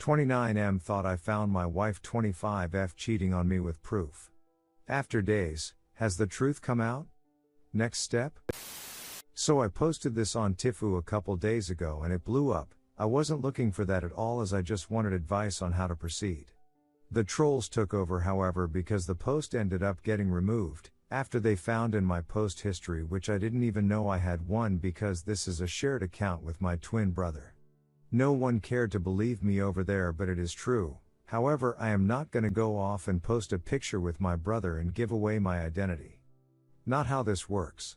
29M thought I found my wife 25F cheating on me with proof. After days, has the truth come out? Next step? So I posted this on Tifu a couple days ago and it blew up. I wasn't looking for that at all, as I just wanted advice on how to proceed. The trolls took over, however, because the post ended up getting removed after they found in my post history, which I didn't even know I had one, because this is a shared account with my twin brother. No one cared to believe me over there, but it is true. However, I am not gonna go off and post a picture with my brother and give away my identity. Not how this works.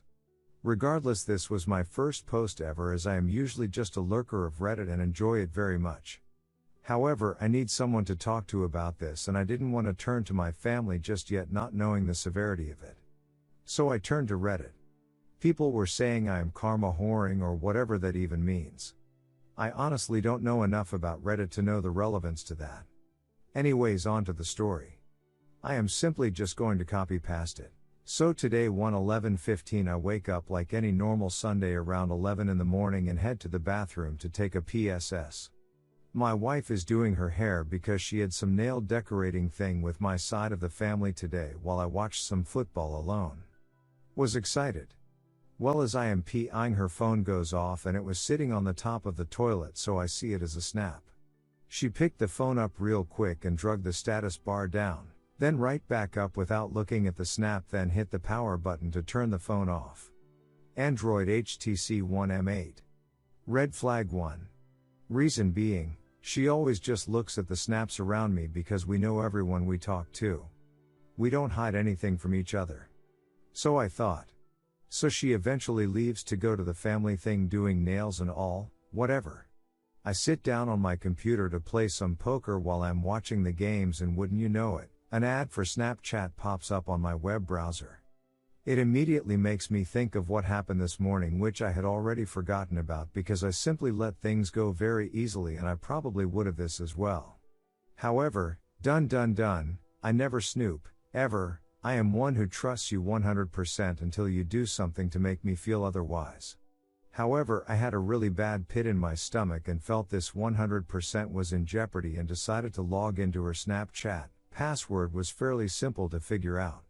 Regardless, this was my first post ever, as I am usually just a lurker of Reddit and enjoy it very much. However, I need someone to talk to about this, and I didn't want to turn to my family just yet, not knowing the severity of it. So I turned to Reddit. People were saying I am karma whoring, or whatever that even means. I honestly don't know enough about Reddit to know the relevance to that. Anyways, on to the story. I am simply just going to copy past it. So today, 1:11:15, I wake up like any normal Sunday around 11 in the morning and head to the bathroom to take a PSS. My wife is doing her hair because she had some nail decorating thing with my side of the family today, while I watched some football alone. Was excited. Well, as I am peeing, her phone goes off and it was sitting on the top of the toilet, so I see it as a snap. She picked the phone up real quick and dragged the status bar down, then right back up without looking at the snap, then hit the power button to turn the phone off. Android HTC One M8. Red flag 1. Reason being, she always just looks at the snaps around me because we know everyone we talk to. We don't hide anything from each other. So I thought. So she eventually leaves to go to the family thing, doing nails and all, whatever. I sit down on my computer to play some poker while I'm watching the games, and wouldn't you know it, an ad for Snapchat pops up on my web browser. It immediately makes me think of what happened this morning, which I had already forgotten about because I simply let things go very easily, and I probably would have this as well. However, done, I never snoop, ever. I am one who trusts you 100% until you do something to make me feel otherwise. However, I had a really bad pit in my stomach and felt this 100% was in jeopardy, and decided to log into her Snapchat. Password was fairly simple to figure out.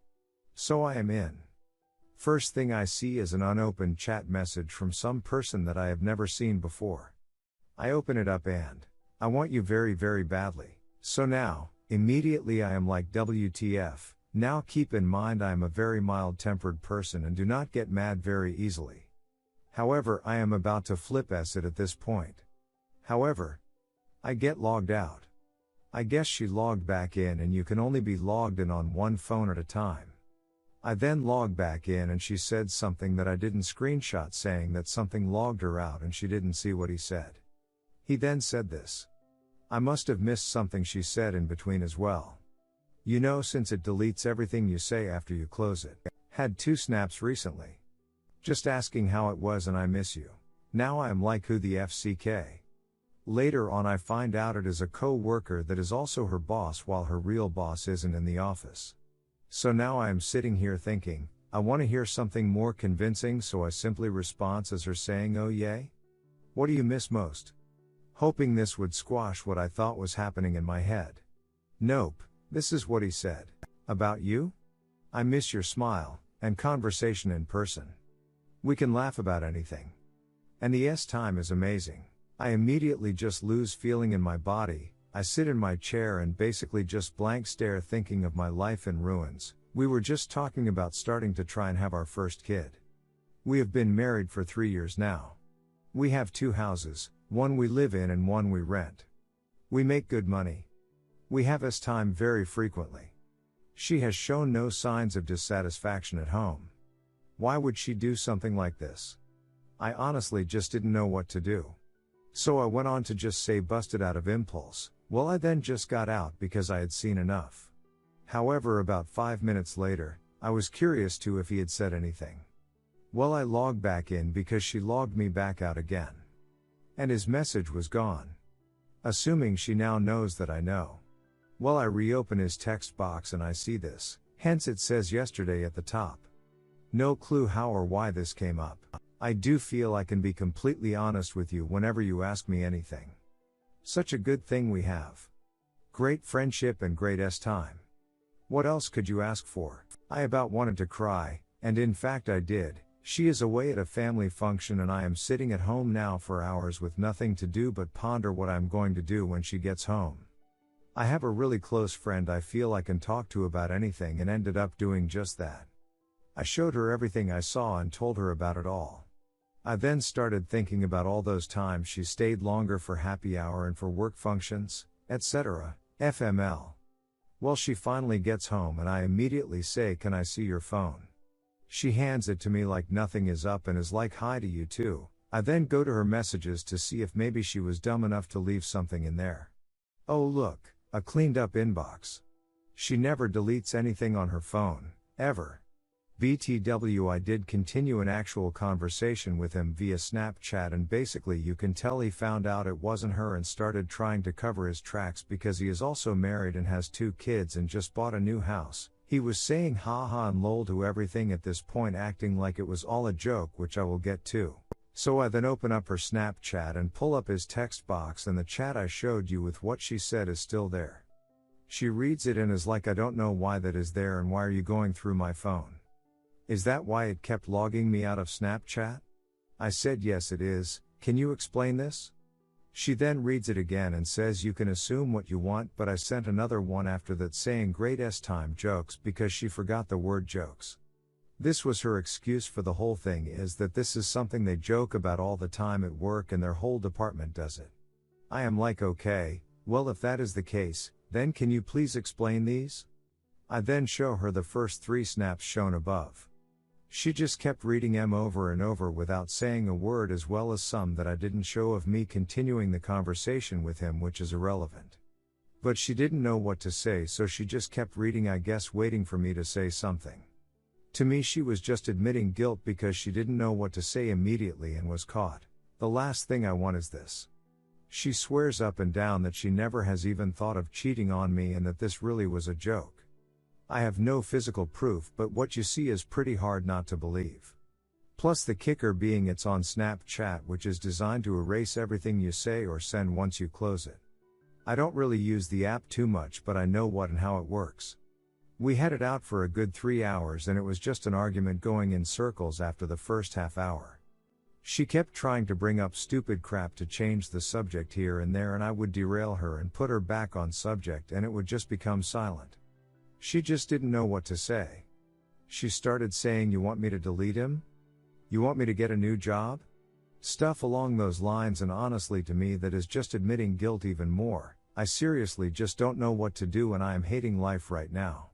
So I am in. First thing I see is an unopened chat message from some person that I have never seen before. I open it up and, I want you very, very badly. So now, immediately I am like, WTF. Now keep in mind I am a very mild-tempered person and do not get mad very easily. However, I am about to flip acid at this point. However, I get logged out. I guess she logged back in, and you can only be logged in on one phone at a time. I then logged back in and she said something that I didn't screenshot, saying that something logged her out and she didn't see what he said. He then said this. I must have missed something she said in between as well. You know, since it deletes everything you say after you close it. Had 2 snaps recently. Just asking how it was and I miss you. Now I am like, who the FCK? Later on I find out it is a co-worker that is also her boss, while her real boss isn't in the office. So now I am sitting here thinking, I want to hear something more convincing, so I simply respond as her saying, oh yay? What do you miss most? Hoping this would squash what I thought was happening in my head. Nope. This is what he said. About you? I miss your smile, and conversation in person. We can laugh about anything. And the time is amazing. I immediately just lose feeling in my body. I sit in my chair and basically just blank stare, thinking of my life in ruins. We were just talking about starting to try and have our first kid. We have been married for 3 years now. We have 2 houses, one we live in and one we rent. We make good money. We have time very frequently. She has shown no signs of dissatisfaction at home. Why would she do something like this? I honestly just didn't know what to do. So I went on to just say busted out of impulse. Well, I then just got out because I had seen enough. However, about 5 minutes later, I was curious to if he had said anything. Well, I logged back in because she logged me back out again. And his message was gone. Assuming she now knows that I know. Well, I reopen his text box and I see this, hence it says yesterday at the top. No clue how or why this came up. I do feel I can be completely honest with you whenever you ask me anything. Such a good thing we have. Great friendship and great time. What else could you ask for? I about wanted to cry, and in fact I did. She is away at a family function and I am sitting at home now for hours with nothing to do but ponder what I'm going to do when she gets home. I have a really close friend I feel I can talk to about anything and ended up doing just that. I showed her everything I saw and told her about it all. I then started thinking about all those times she stayed longer for happy hour and for work functions, etc. FML. Well, she finally gets home and I immediately say, "Can I see your phone?" She hands it to me like nothing is up and is like, "Hi to you too." I then go to her messages to see if maybe she was dumb enough to leave something in there. Oh look, a cleaned up inbox. She never deletes anything on her phone, ever. BTW, I did continue an actual conversation with him via Snapchat and basically you can tell he found out it wasn't her and started trying to cover his tracks because he is also married and has 2 kids and just bought a new house. He was saying haha and lol to everything at this point, acting like it was all a joke, which I will get to. So I then open up her Snapchat and pull up his text box and the chat I showed you with what she said is still there. She reads it and is like, "I don't know why that is there and why are you going through my phone? Is that why it kept logging me out of Snapchat?" I said, "Yes it is, can you explain this?" She then reads it again and says, "You can assume what you want," but I sent another one after that saying great time jokes because she forgot the word jokes. This was her excuse for the whole thing, is that this is something they joke about all the time at work and their whole department does it. I am like, okay, well if that is the case, then can you please explain these? I then show her the first 3 snaps shown above. She just kept reading them over and over without saying a word, as well as some that I didn't show of me continuing the conversation with him, which is irrelevant. But she didn't know what to say, so she just kept reading, I guess waiting for me to say something. To me she was just admitting guilt because she didn't know what to say immediately and was caught. The last thing I want is this. She swears up and down that she never has even thought of cheating on me and that this really was a joke. I have no physical proof, but what you see is pretty hard not to believe. Plus the kicker being it's on Snapchat, which is designed to erase everything you say or send once you close it. I don't really use the app too much, but I know what and how it works. We had it out for a good 3 hours and it was just an argument going in circles after the first half hour. She kept trying to bring up stupid crap to change the subject here and there, and I would derail her and put her back on subject and it would just become silent. She just didn't know what to say. She started saying, "You want me to delete him? You want me to get a new job?" Stuff along those lines, and honestly to me that is just admitting guilt even more. I seriously just don't know what to do and I am hating life right now.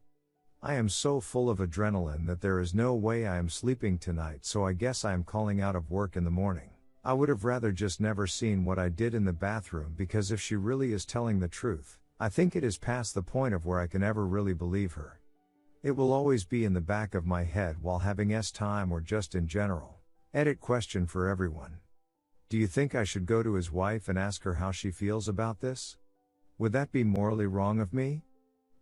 I am so full of adrenaline that there is no way I am sleeping tonight, so I guess I am calling out of work in the morning. I would have rather just never seen what I did in the bathroom, because if she really is telling the truth, I think it is past the point of where I can ever really believe her. It will always be in the back of my head while having time or just in general. Edit question for everyone. Do you think I should go to his wife and ask her how she feels about this? Would that be morally wrong of me?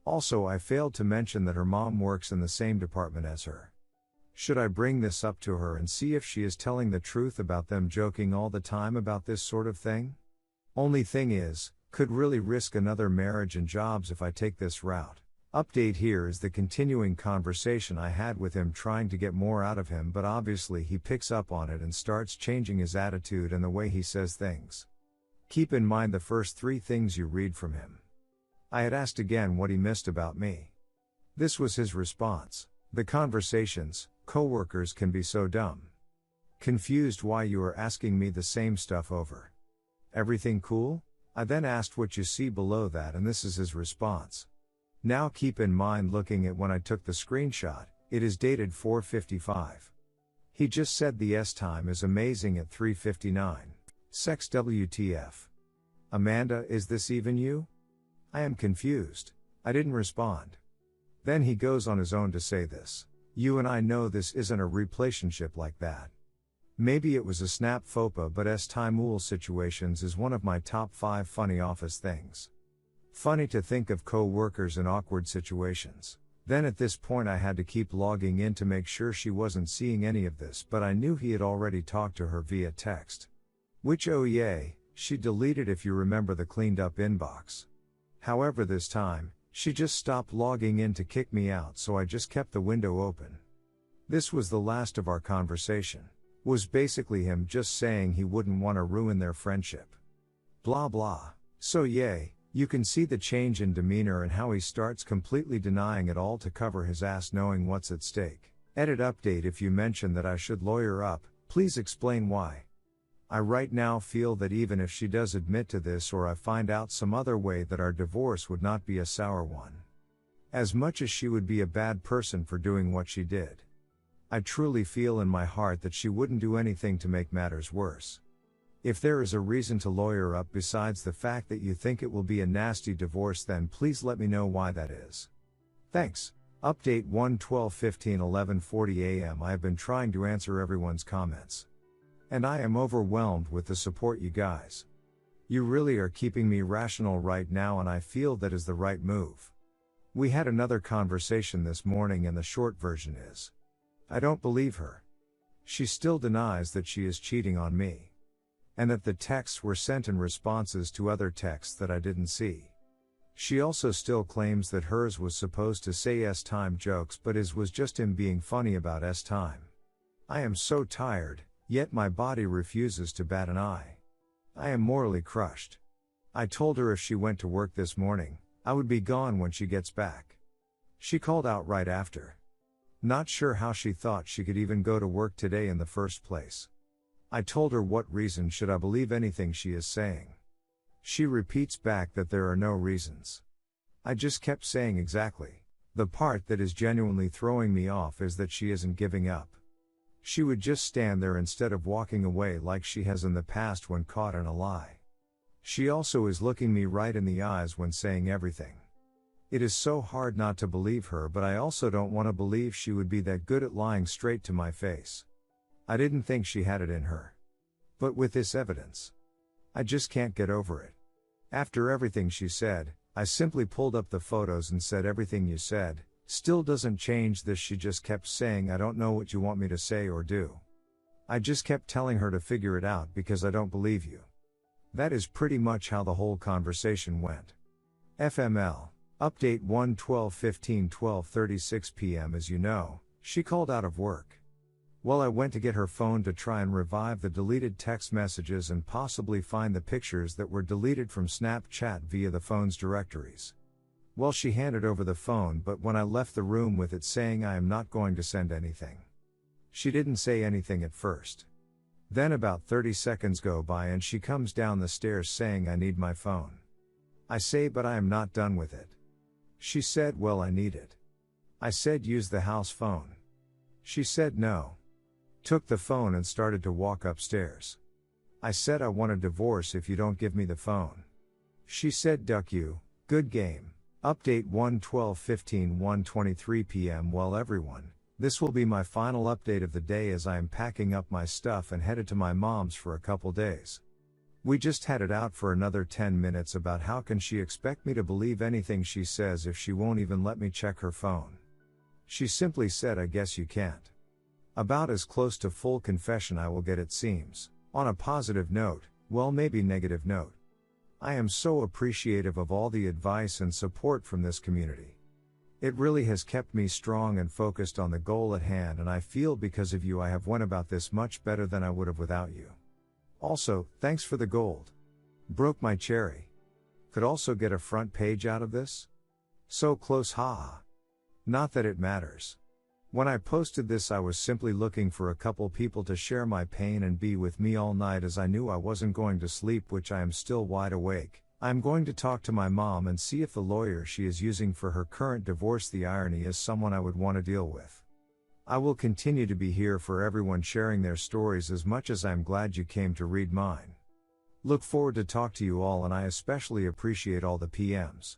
Also, I failed to mention that her mom works in the same department as her. Should I bring this up to her and see if she is telling the truth about them joking all the time about this sort of thing? Only thing is, could really risk another marriage and jobs if I take this route. Update here is the continuing conversation I had with him, trying to get more out of him, but obviously he picks up on it and starts changing his attitude and the way he says things. Keep in mind the first 3 things you read from him. I had asked again what he missed about me. This was his response. The conversations, coworkers can be so dumb. Confused why you are asking me the same stuff over. Everything cool? I then asked what you see below that, and this is his response. Now keep in mind, looking at when I took the screenshot, it is dated 4:55. He just said the time is amazing at 3:59. Sex WTF. Amanda, is this even you? I am confused. I didn't respond. Then he goes on his own to say this. You and I know this isn't a relationship like that. Maybe it was a snap FOPA, but time situations is one of my top 5 funny office things. Funny to think of co-workers in awkward situations. Then at this point I had to keep logging in to make sure she wasn't seeing any of this, but I knew he had already talked to her via text. Which, oh yay, She deleted, if you remember, the cleaned up inbox. However, this time, she just stopped logging in to kick me out, so I just kept the window open. This was the last of our conversation. Was basically him just saying he wouldn't want to ruin their friendship. Blah blah. So yay, you can see the change in demeanor and how he starts completely denying it all to cover his ass, knowing what's at stake. Edit update: if you mention that I should lawyer up, please explain why. I right now feel that even if she does admit to this, or I find out some other way, that our divorce would not be a sour one. As much as she would be a bad person for doing what she did, I truly feel in my heart that she wouldn't do anything to make matters worse. If there is a reason to lawyer up besides the fact that you think it will be a nasty divorce, then please let me know why that is. Thanks. Update 1/12/15 a.m. I have been trying to answer everyone's comments. And I am overwhelmed with the support, you guys. You really are keeping me rational right now, and I feel that is the right move. We had another conversation this morning, and the short version is, I don't believe her. She still denies that she is cheating on me. And that the texts were sent in responses to other texts that I didn't see. She also still claims that hers was supposed to say S-time jokes, but his was just him being funny about S-time. I am so tired, yet my body refuses to bat an eye. I am morally crushed. I told her if she went to work this morning, I would be gone when she gets back. She called out right after. Not sure how she thought she could even go to work today in the first place. I told her, what reason should I believe anything she is saying? She repeats back that there are no reasons. I just kept saying exactly. The part that is genuinely throwing me off is that she isn't giving up. She would just stand there instead of walking away like she has in the past when caught in a lie. She also is looking me right in the eyes when saying everything. It is so hard not to believe her, but I also don't want to believe she would be that good at lying straight to my face. I didn't think she had it in her. But with this evidence, I just can't get over it. After everything she said, I simply pulled up the photos and said, everything you said still doesn't change this. She just kept saying, I don't know what you want me to say or do. I just kept telling her to figure it out because I don't believe you. That is pretty much how the whole conversation went. FML. Update 1/12/15 p.m. As you know, she called out of work. Well, I went to get her phone to try and revive the deleted text messages and possibly find the pictures that were deleted from Snapchat via the phone's directories. Well, she handed over the phone, but when I left the room with it saying I am not going to send anything. She didn't say anything at first. Then about 30 seconds go by and she comes down the stairs saying I need my phone. I say, but I am not done with it. She said, well, I need it. I said, use the house phone. She said no. Took the phone and started to walk upstairs. I said, I want a divorce if you don't give me the phone. She said, duck you, good game. Update 1/12/15 p.m. Well, everyone, this will be my final update of the day as I am packing up my stuff and headed to my mom's for a couple days. We just had it out for another 10 minutes about how can she expect me to believe anything she says if she won't even let me check her phone. She simply said, I guess you can't. About as close to full confession I will get, it seems. On a positive note, well, maybe negative note. I am so appreciative of all the advice and support from this community. It really has kept me strong and focused on the goal at hand, and I feel because of you I have went about this much better than I would have without you. Also, thanks for the gold. Broke my cherry. Could also get a front page out of this? So close, haha. Not that it matters. When I posted this I was simply looking for a couple people to share my pain and be with me all night, as I knew I wasn't going to sleep, which I am still wide awake. I'm going to talk to my mom and see if the lawyer she is using for her current divorce, the irony, is someone I would want to deal with. I will continue to be here for everyone sharing their stories as much as I'm glad you came to read mine. Look forward to talk to you all, and I especially appreciate all the PMs.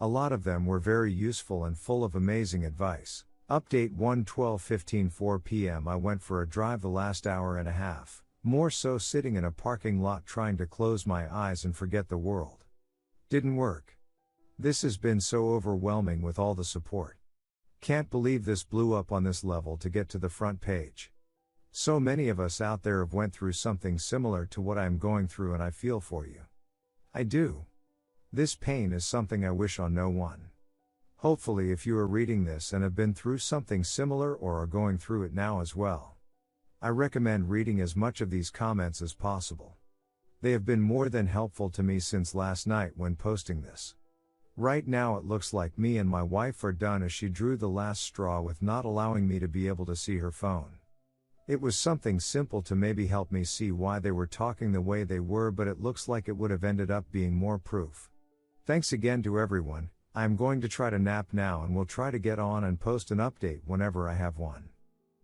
A lot of them were very useful and full of amazing advice. Update 1/12/15 p.m. I went for a drive the last hour and a half, more so sitting in a parking lot trying to close my eyes and forget the world. Didn't work. This has been so overwhelming with all the support. Can't believe this blew up on this level to get to the front page. So many of us out there have went through something similar to what I am going through, and I feel for you. I do. This pain is something I wish on no one. Hopefully, if you are reading this and have been through something similar or are going through it now as well, I recommend reading as much of these comments as possible. They have been more than helpful to me since last night when posting this. Right now it looks like me and my wife are done, as she drew the last straw with not allowing me to be able to see her phone. It was something simple to maybe help me see why they were talking the way they were, but it looks like it would have ended up being more proof. Thanks again to everyone. I am going to try to nap now and will try to get on and post an update whenever I have one.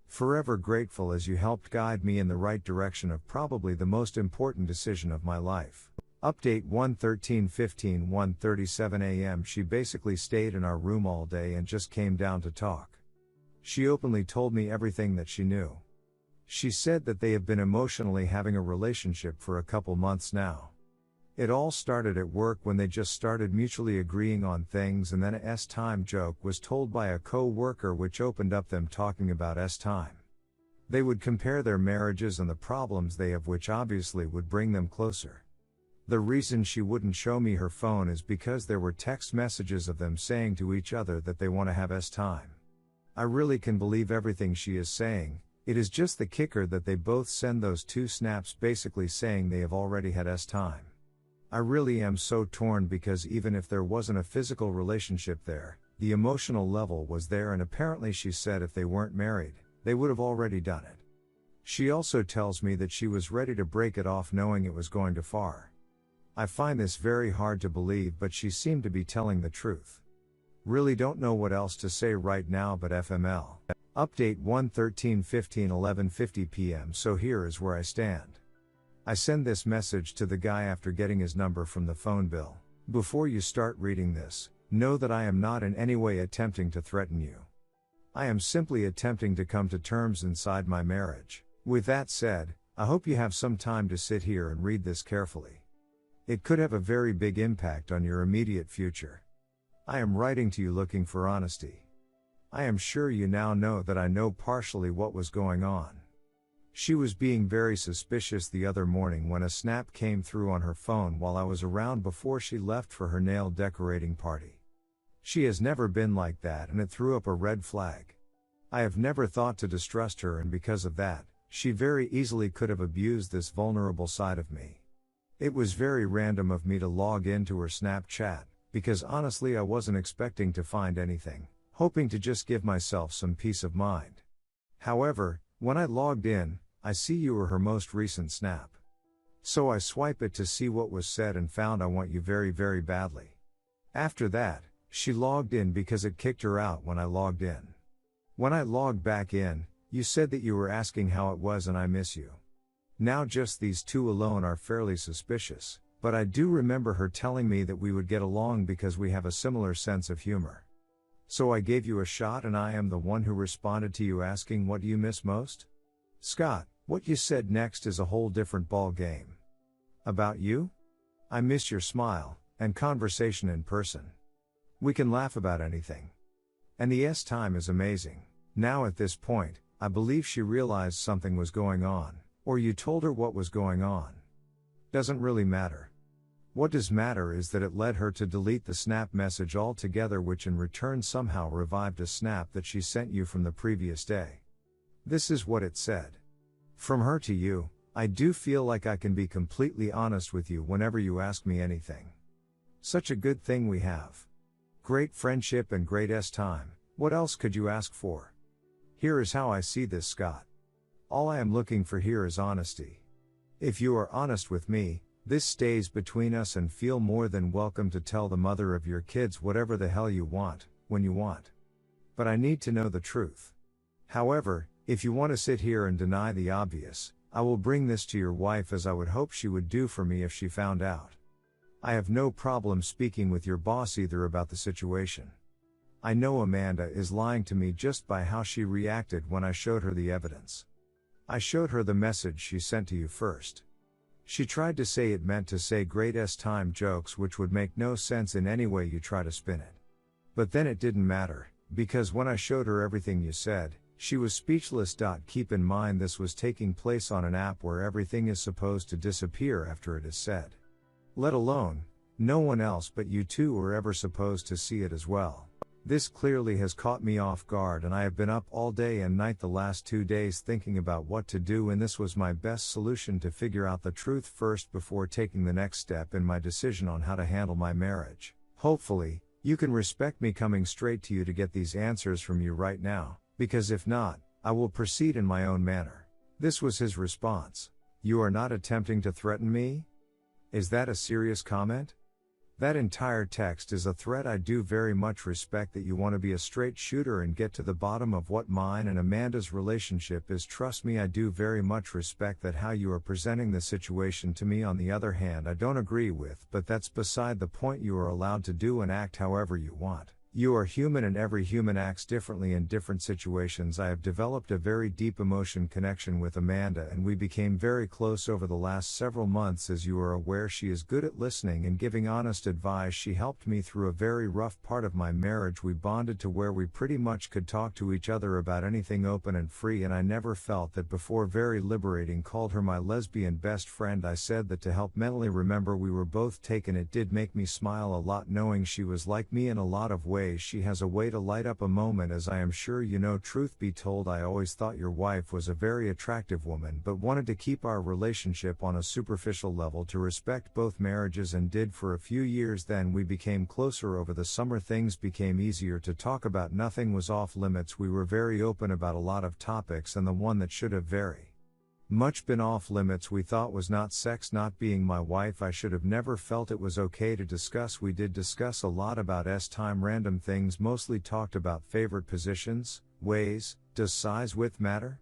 Forever grateful, as you helped guide me in the right direction of probably the most important decision of my life. Update 1:13:15 1:37 a.m. She basically stayed in our room all day and just came down to talk. She openly told me everything that she knew. She said that they have been emotionally having a relationship for a couple months now. It all started at work when they just started mutually agreeing on things, and then a S-time joke was told by a co-worker which opened up them talking about S-time. They would compare their marriages and the problems they have, which obviously would bring them closer. The reason she wouldn't show me her phone is because there were text messages of them saying to each other that they want to have S-time. I really can believe everything she is saying. It is just the kicker that they both send those two snaps basically saying they have already had S-time. I really am so torn, because even if there wasn't a physical relationship there, the emotional level was there, and apparently she said if they weren't married, they would have already done it. She also tells me that she was ready to break it off knowing it was going too far. I find this very hard to believe, but she seemed to be telling the truth. Really don't know what else to say right now, but FML. Update 1:13:15 11:50 p.m. So here is where I stand. I send this message to the guy after getting his number from the phone bill. Before you start reading this, know that I am not in any way attempting to threaten you. I am simply attempting to come to terms inside my marriage. With that said, I hope you have some time to sit here and read this carefully. It could have a very big impact on your immediate future. I am writing to you looking for honesty. I am sure you now know that I know partially what was going on. She was being very suspicious the other morning when a snap came through on her phone while I was around before she left for her nail decorating party. She has never been like that, and it threw up a red flag. I have never thought to distrust her, and because of that, she very easily could have abused this vulnerable side of me. It was very random of me to log into her Snapchat, because honestly I wasn't expecting to find anything, hoping to just give myself some peace of mind. However, when I logged in, I see you were her most recent snap. So I swipe it to see what was said and found "I want you very, very badly." After that, she logged in because it kicked her out when I logged in. When I logged back in, you said that you were asking how it was and "I miss you." Now just these two alone are fairly suspicious, but I do remember her telling me that we would get along because we have a similar sense of humor. So I gave you a shot, and I am the one who responded to you asking what do you miss most? Scott, what you said next is a whole different ball game. About you? I miss your smile, and conversation in person. We can laugh about anything. And the S-time is amazing. Now at this point, I believe she realized something was going on, or you told her what was going on. Doesn't really matter. What does matter is that it led her to delete the snap message altogether, which in return somehow revived a snap that she sent you from the previous day. This is what it said. From her to you, I do feel like I can be completely honest with you whenever you ask me anything. Such a good thing we have. Great friendship and great S-time, what else could you ask for? Here is how I see this, Scott. All I am looking for here is honesty. If you are honest with me, this stays between us, and feel more than welcome to tell the mother of your kids whatever the hell you want, when you want. But I need to know the truth. However, if you want to sit here and deny the obvious, I will bring this to your wife, as I would hope she would do for me if she found out. I have no problem speaking with your boss either about the situation. I know Amanda is lying to me just by how she reacted when I showed her the evidence. I showed her the message she sent to you first. She tried to say it meant to say great S-time jokes, which would make no sense in any way you try to spin it. But then it didn't matter, because when I showed her everything you said, She was speechless. Keep in mind this was taking place on an app where everything is supposed to disappear after it is said. Let alone, no one else but you two were ever supposed to see it as well. This clearly has caught me off guard, and I have been up all day and night the last 2 days thinking about what to do, and this was my best solution to figure out the truth first before taking the next step in my decision on how to handle my marriage. Hopefully, you can respect me coming straight to you to get these answers from you right now, because if not, I will proceed in my own manner. This was his response. You are not attempting to threaten me? Is that a serious comment? That entire text is a threat. I do very much respect that you want to be a straight shooter and get to the bottom of what mine and Amanda's relationship is. Trust me, I do very much respect that. How you are presenting the situation to me, on the other hand, I don't agree with, but that's beside the point. You are allowed to do and act however you want. You are human and every human acts differently in different situations. I have developed a very deep emotion connection with Amanda, and we became very close over the last several months. As you are aware, she is good at listening and giving honest advice. She helped me through a very rough part of my marriage. We bonded to where we pretty much could talk to each other about anything open and free, and I never felt that before. Very liberating. Called her my lesbian best friend. I said that to help mentally remember we were both taken. It did make me smile a lot knowing she was like me in a lot of ways. She has a way to light up a moment, as I am sure you know. Truth be told, I always thought your wife was a very attractive woman, but wanted to keep our relationship on a superficial level to respect both marriages, and did for a few years. Then we became closer over the summer. Things became easier to talk about. Nothing was off limits. We were very open about a lot of topics, and the one that should have very much been off limits we thought was not sex. Not being my wife, I should have never felt it was okay to discuss. We did discuss a lot about time, random things, mostly talked about favorite positions, ways. Does size, width matter?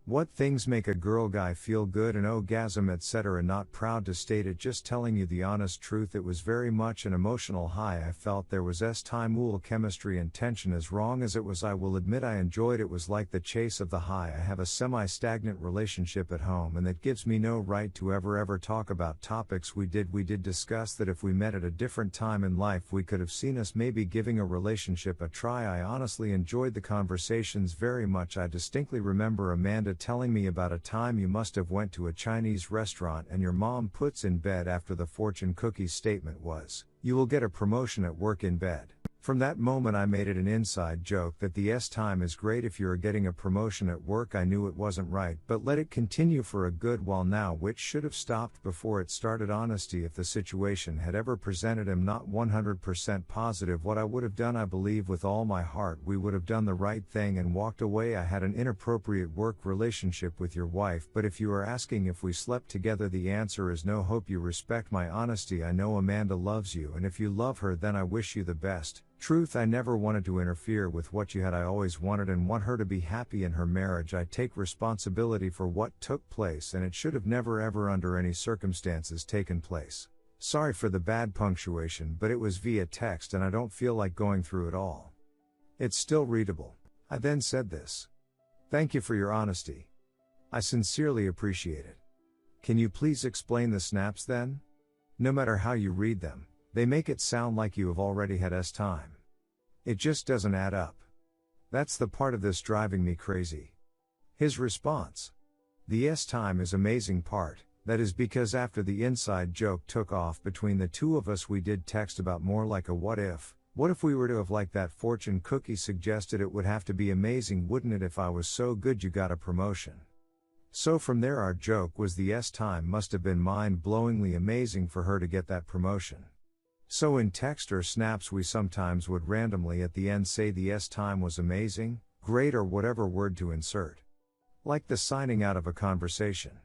What things make a girl guy feel good and orgasm, etc. Not proud to state it, just telling you the honest truth. It was very much an emotional high. I felt there was time, chemistry and tension. As wrong as it was, I will admit I enjoyed it. Was like the chase of the high. I have a semi-stagnant relationship at home, and that gives me no right to ever talk about topics we did discuss that if we met at a different time in life we could have seen us maybe giving a relationship a try. I honestly enjoyed the conversations very much. I distinctly remember Amanda telling me about a time you must have went to a Chinese restaurant and your mom puts in bed after the fortune cookie statement was, "You will get a promotion at work in bed." From that moment I made it an inside joke that the time is great if you're getting a promotion at work. I knew it wasn't right, but let it continue for a good while now, which should have stopped before it started. Honesty, if the situation had ever presented, I'm not 100% positive what I would have done. I believe with all my heart we would have done the right thing and walked away. I had an inappropriate work relationship with your wife, but if you are asking if we slept together, the answer is no. Hope you respect my honesty. I know Amanda loves you, and if you love her then I wish you the best. Truth, I never wanted to interfere with what you had. I always wanted and want her to be happy in her marriage. I take responsibility for what took place, and it should have never ever under any circumstances taken place. Sorry for the bad punctuation, but it was via text and I don't feel like going through it all. It's still readable. I then said this. Thank you for your honesty. I sincerely appreciate it. Can you please explain the snaps then? No matter how you read them, they make it sound like you have already had time. It just doesn't add up. That's the part of this driving me crazy. His response. The time is amazing part. That is because after the inside joke took off between the two of us we did text about more like a what if we were to have like that fortune cookie suggested. It would have to be amazing, wouldn't it, if I was so good you got a promotion. So from there our joke was the time must have been mind-blowingly amazing for her to get that promotion. So in text or snaps we sometimes would randomly at the end say the time was amazing, great, or whatever word to insert. Like the signing out of a conversation.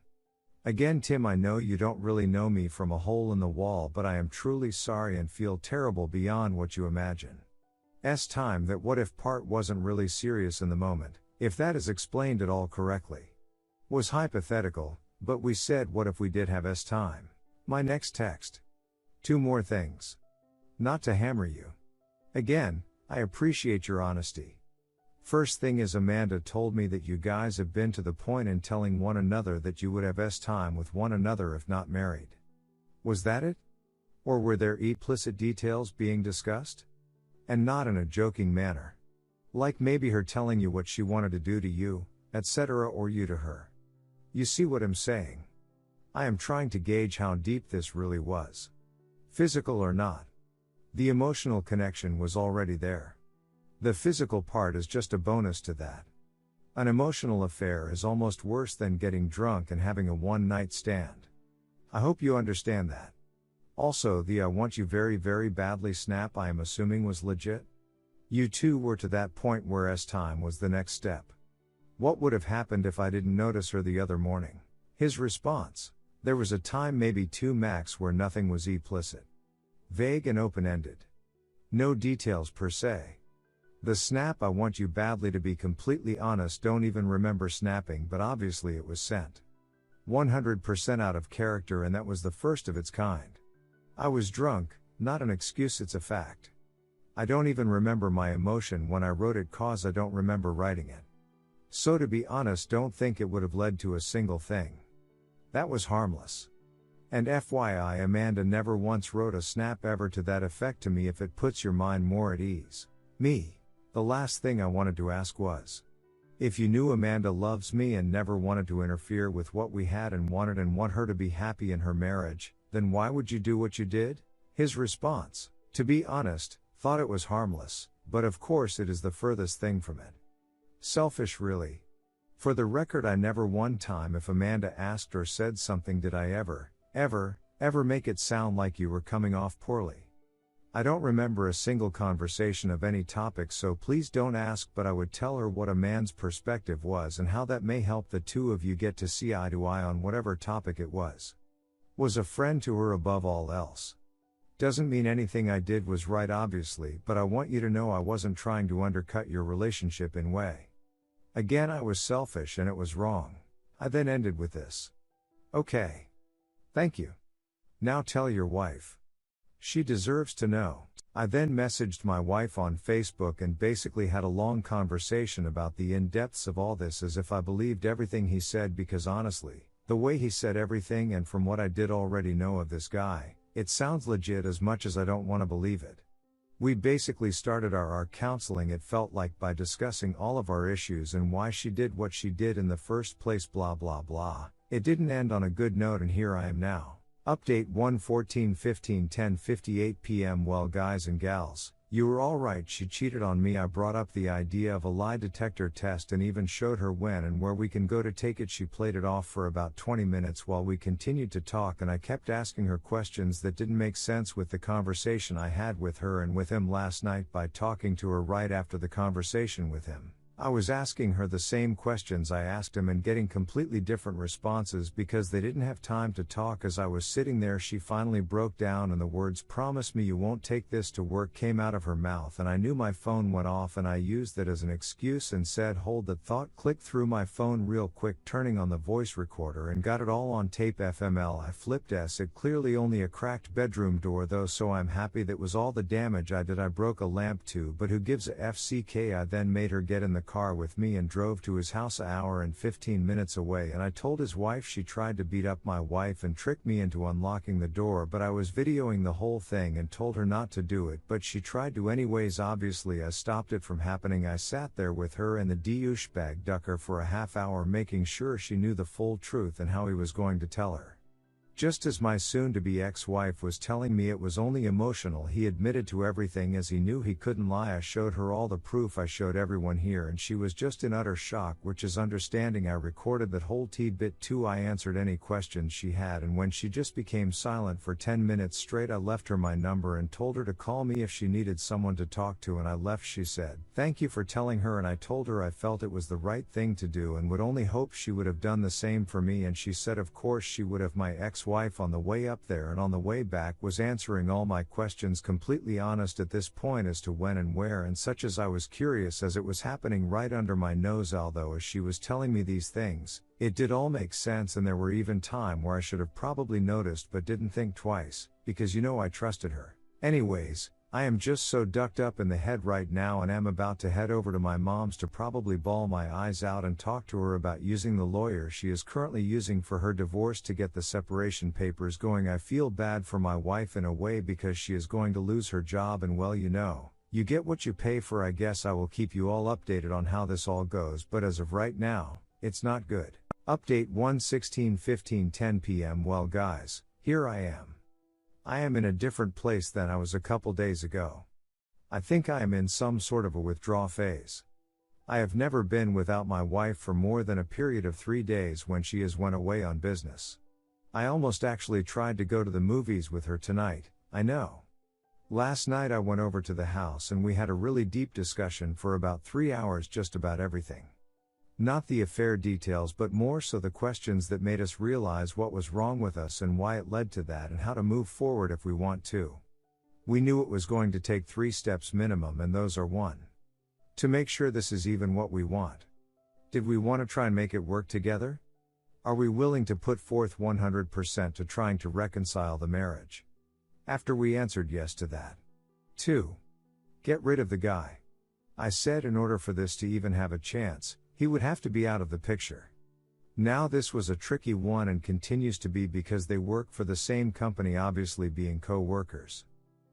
Again, Tim, I know you don't really know me from a hole in the wall, but I am truly sorry and feel terrible beyond what you imagine. Time, that what if part wasn't really serious in the moment, if that is explained at all correctly. Was hypothetical, but we said what if we did have time. My next text. 2 more things. Not to hammer you. Again, I appreciate your honesty. First thing is Amanda told me that you guys have been to the point in telling one another that you would have time with one another if not married. Was that it? Or were there implicit details being discussed? And not in a joking manner. Like maybe her telling you what she wanted to do to you, etc., or you to her. You see what I'm saying? I am trying to gauge how deep this really was. Physical or not. The emotional connection was already there. The physical part is just a bonus to that. An emotional affair is almost worse than getting drunk and having a one-night stand. I hope you understand that. Also, the "I want you very very badly" snap I am assuming was legit? You two were to that point where time was the next step. What would have happened if I didn't notice her the other morning? His response: there was a time, maybe two max, where nothing was implicit. Vague and open-ended. No details per se. The snap "I want you badly" to be completely honest, don't even remember snapping, but obviously it was sent. 100% out of character, and that was the first of its kind. I was drunk, not an excuse, it's a fact. I don't even remember my emotion when I wrote it, cause I don't remember writing it. So to be honest, don't think it would have led to a single thing. That was harmless. And FYI, Amanda never once wrote a snap ever to that effect to me, if it puts your mind more at ease. Me. The last thing I wanted to ask was, if you knew Amanda loves me and never wanted to interfere with what we had and want her to be happy in her marriage, then why would you do what you did? His response: to be honest, thought it was harmless, but of course it is the furthest thing from it. Selfish, really. For the record, I never one time, if Amanda asked or said something, did I ever make it sound like you were coming off poorly. I don't remember a single conversation of any topic, so please don't ask, but I would tell her what a man's perspective was and how that may help the two of you get to see eye to eye on whatever topic it was. Was a friend to her above all else. Doesn't mean anything I did was right, obviously, but I want you to know I wasn't trying to undercut your relationship in way. Again, I was selfish and it was wrong. I then ended with this: okay. Thank you. Now tell your wife. She deserves to know. I then messaged my wife on Facebook and basically had a long conversation about the in-depths of all this, as if I believed everything he said, because honestly, the way he said everything and from what I did already know of this guy, it sounds legit as much as I don't want to believe it. We basically started our counseling, it felt like, by discussing all of our issues and why she did what she did in the first place, blah blah blah. It didn't end on a good note, and here I am now. Update 1/14/15 p.m. Well, guys and gals, you were all right. She cheated on me. I brought up the idea of a lie detector test and even showed her when and where we can go to take it. She played it off for about 20 minutes while we continued to talk, and I kept asking her questions that didn't make sense with the conversation I had with her and with him last night. By talking to her right after the conversation with him, I was asking her the same questions I asked him and getting completely different responses because they didn't have time to talk. As I was sitting there, she finally broke down and the words "promise me you won't take this to work" came out of her mouth, and I knew my phone went off, and I used that as an excuse and said, "Hold that thought." Clicked through my phone real quick, turning on the voice recorder, and got it all on tape. FML, I flipped S. It clearly only a cracked bedroom door though, so I'm happy that was all the damage I did. I broke a lamp too, but who gives a FCK. I then made her get in the car with me and drove to his house, an hour and 15 minutes away, and I told his wife. She tried to beat up my wife and trick me into unlocking the door, but I was videoing the whole thing and told her not to do it, but she tried to anyways. Obviously I stopped it from happening. I sat there with her and the douchebag ducker for a half hour, making sure she knew the full truth and how he was going to tell her. Just as my soon-to-be ex-wife was telling me it was only emotional, he admitted to everything as he knew he couldn't lie. I showed her all the proof I showed everyone here, and she was just in utter shock, which is understanding. I recorded that whole tidbit too. I answered any questions she had, and when she just became silent for 10 minutes straight, I left her my number and told her to call me if she needed someone to talk to, and I left. She said, "Thank you for telling her," and I told her I felt it was the right thing to do and would only hope she would have done the same for me, and she said of course she would have. My ex-wife on the way up there and on the way back was answering all my questions, completely honest at this point as to when and where and such, as I was curious as it was happening right under my nose. Although as she was telling me these things, it did all make sense, and there were even time where I should have probably noticed but didn't think twice, because I trusted her. Anyways, I am just so ducked up in the head right now and am about to head over to my mom's to probably bawl my eyes out and talk to her about using the lawyer she is currently using for her divorce to get the separation papers going. I feel bad for my wife in a way because she is going to lose her job, and well, You get what you pay for. I guess I will keep you all updated on how this all goes, but as of right now, it's not good. Update 1/16/15 p.m. Well guys, here I am. I am in a different place than I was a couple days ago. I think I am in some sort of a withdrawal phase. I have never been without my wife for more than a period of 3 days when she went away on business. I almost actually tried to go to the movies with her tonight, I know. Last night I went over to the house and we had a really deep discussion for about 3 hours just about everything. Not the affair details but more so the questions that made us realize what was wrong with us and why it led to that and how to move forward if we want to. We knew it was going to take 3 steps minimum, and those are 1. To make sure this is even what we want. Did we want to try and make it work together? Are we willing to put forth 100% to trying to reconcile the marriage? After we answered yes to that. 2. Get rid of the guy. I said in order for this to even have a chance, he would have to be out of the picture. Now this was a tricky one and continues to be because they work for the same company, obviously being co-workers.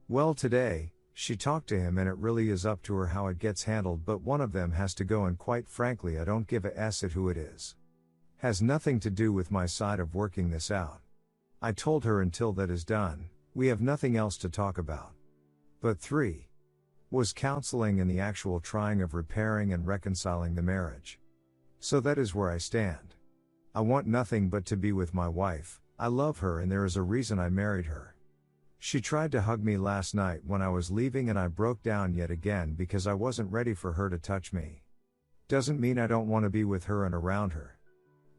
Well, today, she talked to him and it really is up to her how it gets handled, but one of them has to go, and quite frankly I don't give a s at who it is. Has nothing to do with my side of working this out. I told her until that is done, we have nothing else to talk about. But 3. Was counseling and the actual trying of repairing and reconciling the marriage. So that is where I stand. I want nothing but to be with my wife. I love her and there is a reason I married her. She tried to hug me last night when I was leaving and I broke down yet again because I wasn't ready for her to touch me. Doesn't mean I don't want to be with her and around her.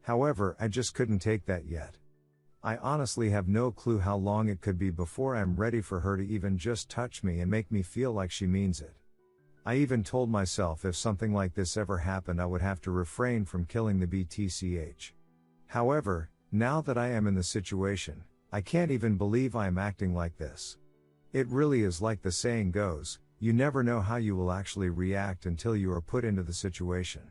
However, I just couldn't take that yet. I honestly have no clue how long it could be before I'm ready for her to even just touch me and make me feel like she means it. I even told myself if something like this ever happened I would have to refrain from killing the BTCH. However, now that I am in the situation, I can't even believe I am acting like this. It really is like the saying goes, you never know how you will actually react until you are put into the situation.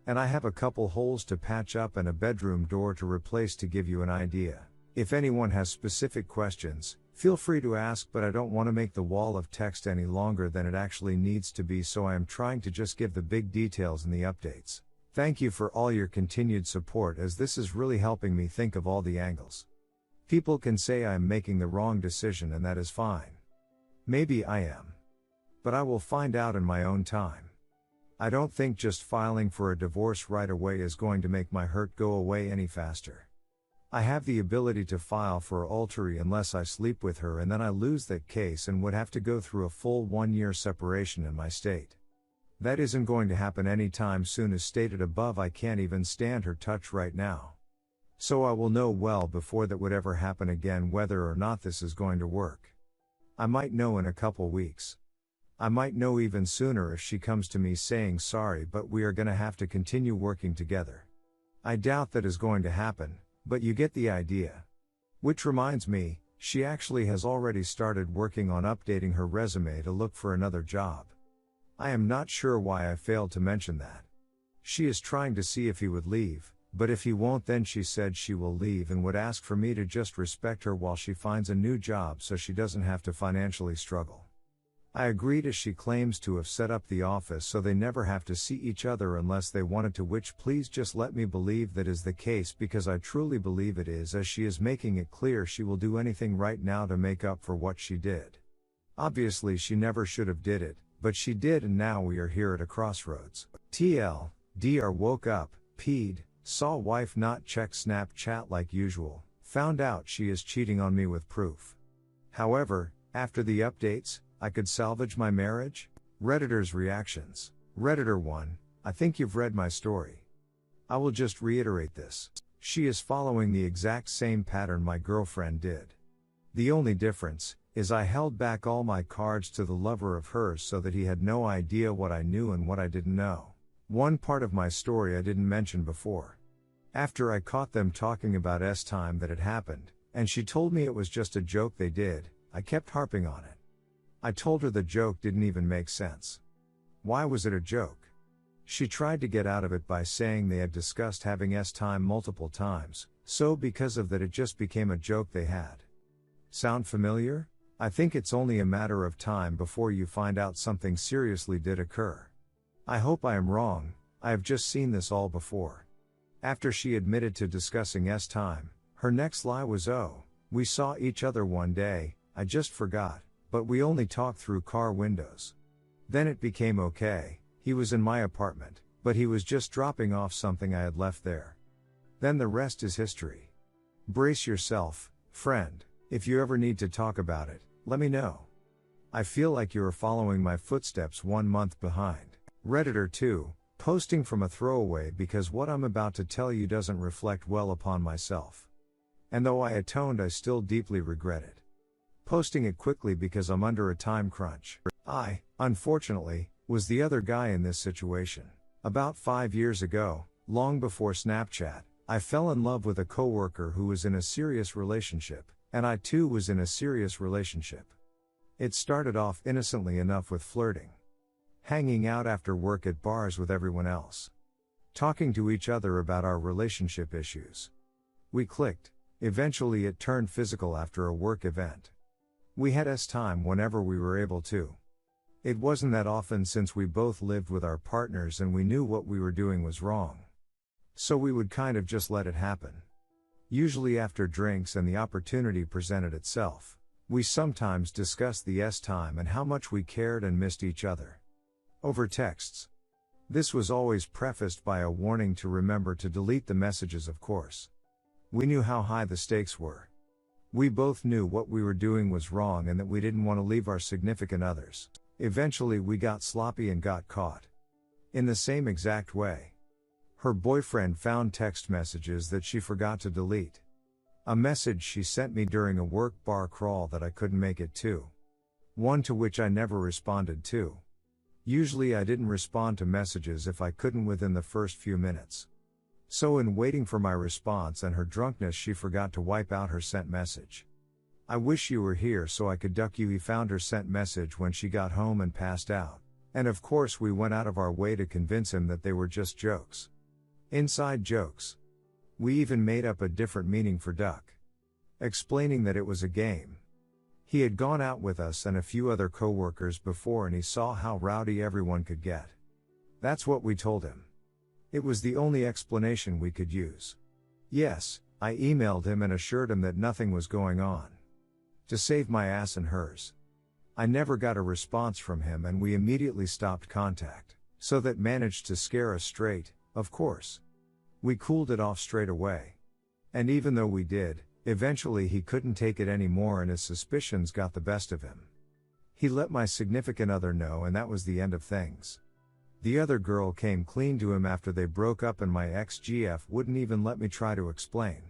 And I have a couple holes to patch up and a bedroom door to replace to give you an idea. If anyone has specific questions, feel free to ask, but I don't want to make the wall of text any longer than it actually needs to be, so I am trying to just give the big details and the updates. Thank you for all your continued support, as this is really helping me think of all the angles. People can say I am making the wrong decision and that is fine. Maybe I am. But I will find out in my own time. I don't think just filing for a divorce right away is going to make my hurt go away any faster. I have the ability to file for adultery unless I sleep with her, and then I lose that case and would have to go through a full 1-year separation in my state. That isn't going to happen anytime soon. As stated above, I can't even stand her touch right now. So I will know well before that would ever happen again whether or not this is going to work. I might know in a couple weeks. I might know even sooner if she comes to me saying sorry, but we are gonna have to continue working together. I doubt that is going to happen, but you get the idea. Which reminds me, she actually has already started working on updating her resume to look for another job. I am not sure why I failed to mention that. She is trying to see if he would leave, but if he won't, then she said she will leave and would ask for me to just respect her while she finds a new job so she doesn't have to financially struggle. I agreed, as she claims to have set up the office so they never have to see each other unless they wanted to, which please just let me believe that is the case, because I truly believe it is, as she is making it clear she will do anything right now to make up for what she did. Obviously she never should have did it, but she did, and now we are here at a crossroads. TLDR woke up, peed, saw wife not check Snapchat like usual, found out she is cheating on me with proof. However, after the updates, I could salvage my marriage? Redditors' reactions. Redditor 1, I think you've read my story. I will just reiterate this. She is following the exact same pattern my girlfriend did. The only difference is I held back all my cards to the lover of hers so that he had no idea what I knew and what I didn't know. One part of my story I didn't mention before. After I caught them talking about time that had happened, and she told me it was just a joke they did, I kept harping on it. I told her the joke didn't even make sense. Why was it a joke? She tried to get out of it by saying they had discussed having time multiple times, so because of that it just became a joke they had. Sound familiar? I think it's only a matter of time before you find out something seriously did occur. I hope I am wrong, I have just seen this all before. After she admitted to discussing S-time, her next lie was, "Oh, we saw each other one day, I just forgot, but we only talked through car windows." Then it became okay, he was in my apartment, but he was just dropping off something I had left there. Then the rest is history. Brace yourself, friend, if you ever need to talk about it, let me know. I feel like you are following my footsteps 1 month behind. Redditor 2, posting from a throwaway because what I'm about to tell you doesn't reflect well upon myself. And though I atoned, I still deeply regret it. Posting it quickly because I'm under a time crunch. I, unfortunately, was the other guy in this situation. About 5 years ago, long before Snapchat, I fell in love with a coworker who was in a serious relationship, and I too was in a serious relationship. It started off innocently enough with flirting. Hanging out after work at bars with everyone else. Talking to each other about our relationship issues. We clicked. Eventually it turned physical after a work event. We had S-time whenever we were able to. It wasn't that often since we both lived with our partners and we knew what we were doing was wrong. So we would kind of just let it happen. Usually after drinks and the opportunity presented itself. We sometimes discussed the S-time and how much we cared and missed each other. Over texts. This was always prefaced by a warning to remember to delete the messages, of course. We knew how high the stakes were. We both knew what we were doing was wrong and that we didn't want to leave our significant others. Eventually we got sloppy and got caught. In the same exact way. Her boyfriend found text messages that she forgot to delete. A message she sent me during a work bar crawl that I couldn't make it to. One to which I never responded to. Usually I didn't respond to messages if I couldn't within the first few minutes. So in waiting for my response and her drunkenness, she forgot to wipe out her sent message. I wish you were here so I could duck you. He found her sent message when she got home and passed out. And of course we went out of our way to convince him that they were just jokes. Inside jokes. We even made up a different meaning for duck. Explaining that it was a game. He had gone out with us and a few other coworkers before and he saw how rowdy everyone could get. That's what we told him. It was the only explanation we could use. Yes, I emailed him and assured him that nothing was going on. To save my ass and hers. I never got a response from him and we immediately stopped contact, so that managed to scare us straight, of course. We cooled it off straight away. And even though we did, eventually he couldn't take it anymore and his suspicions got the best of him. He let my significant other know and that was the end of things. The other girl came clean to him after they broke up and my ex-GF wouldn't even let me try to explain.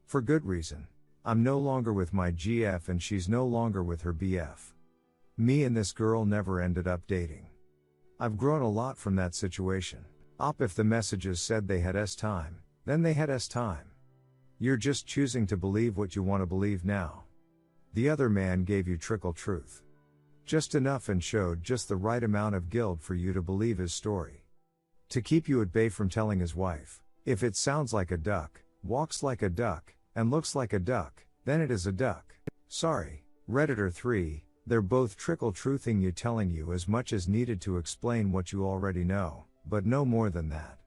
For good reason. I'm no longer with my GF and she's no longer with her BF. Me and this girl never ended up dating. I've grown a lot from that situation. If the messages said they had S-time, then they had S-time. You're just choosing to believe what you want to believe now. The other man gave you trickle truth. Just enough and showed just the right amount of guilt for you to believe his story. To keep you at bay from telling his wife, if it sounds like a duck, walks like a duck, and looks like a duck, then it is a duck. Sorry, Redditor 3, they're both trickle truthing you, telling you as much as needed to explain what you already know, but no more than that.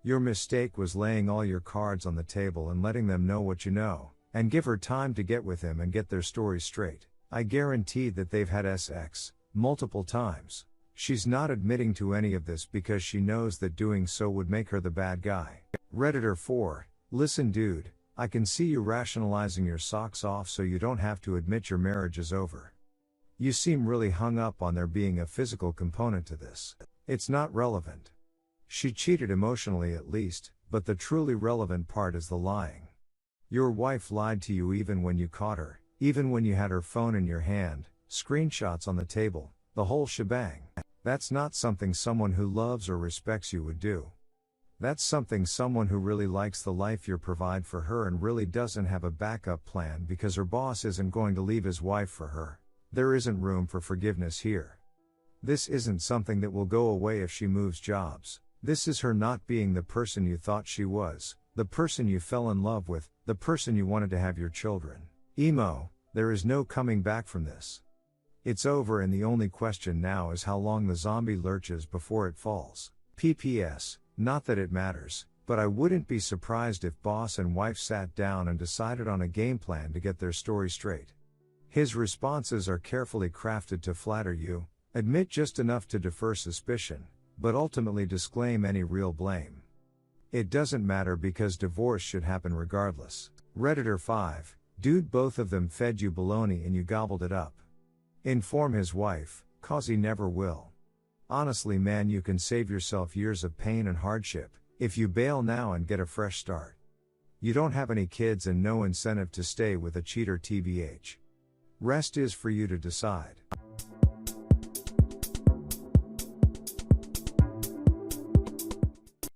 Your mistake was laying all your cards on the table and letting them know what you know, and give her time to get with him and get their story straight. I guarantee that they've had sex multiple times. She's not admitting to any of this because she knows that doing so would make her the bad guy. Redditor 4, listen dude, I can see you rationalizing your socks off so you don't have to admit your marriage is over. You seem really hung up on there being a physical component to this. It's not relevant. She cheated emotionally at least, but the truly relevant part is the lying. Your wife lied to you even when you caught her, even when you had her phone in your hand, screenshots on the table, the whole shebang. That's not something someone who loves or respects you would do. That's something someone who really likes the life you provide for her and really doesn't have a backup plan because her boss isn't going to leave his wife for her. There isn't room for forgiveness here. This isn't something that will go away if she moves jobs. This is her not being the person you thought she was, the person you fell in love with, the person you wanted to have your children. Emo, There is no coming back from this. It's over, and the only question now is how long the zombie lurches before it falls. PPS, not that it matters, but I wouldn't be surprised if boss and wife sat down and decided on a game plan to get their story straight. His responses are carefully crafted to flatter you, admit just enough to defer suspicion, but ultimately disclaim any real blame. It doesn't matter because divorce should happen regardless. Redditor 5, dude, both of them fed you baloney and you gobbled it up. Inform his wife, cause he never will. Honestly man, you can save yourself years of pain and hardship, if you bail now and get a fresh start. You don't have any kids and no incentive to stay with a cheater tbh. Rest is for you to decide.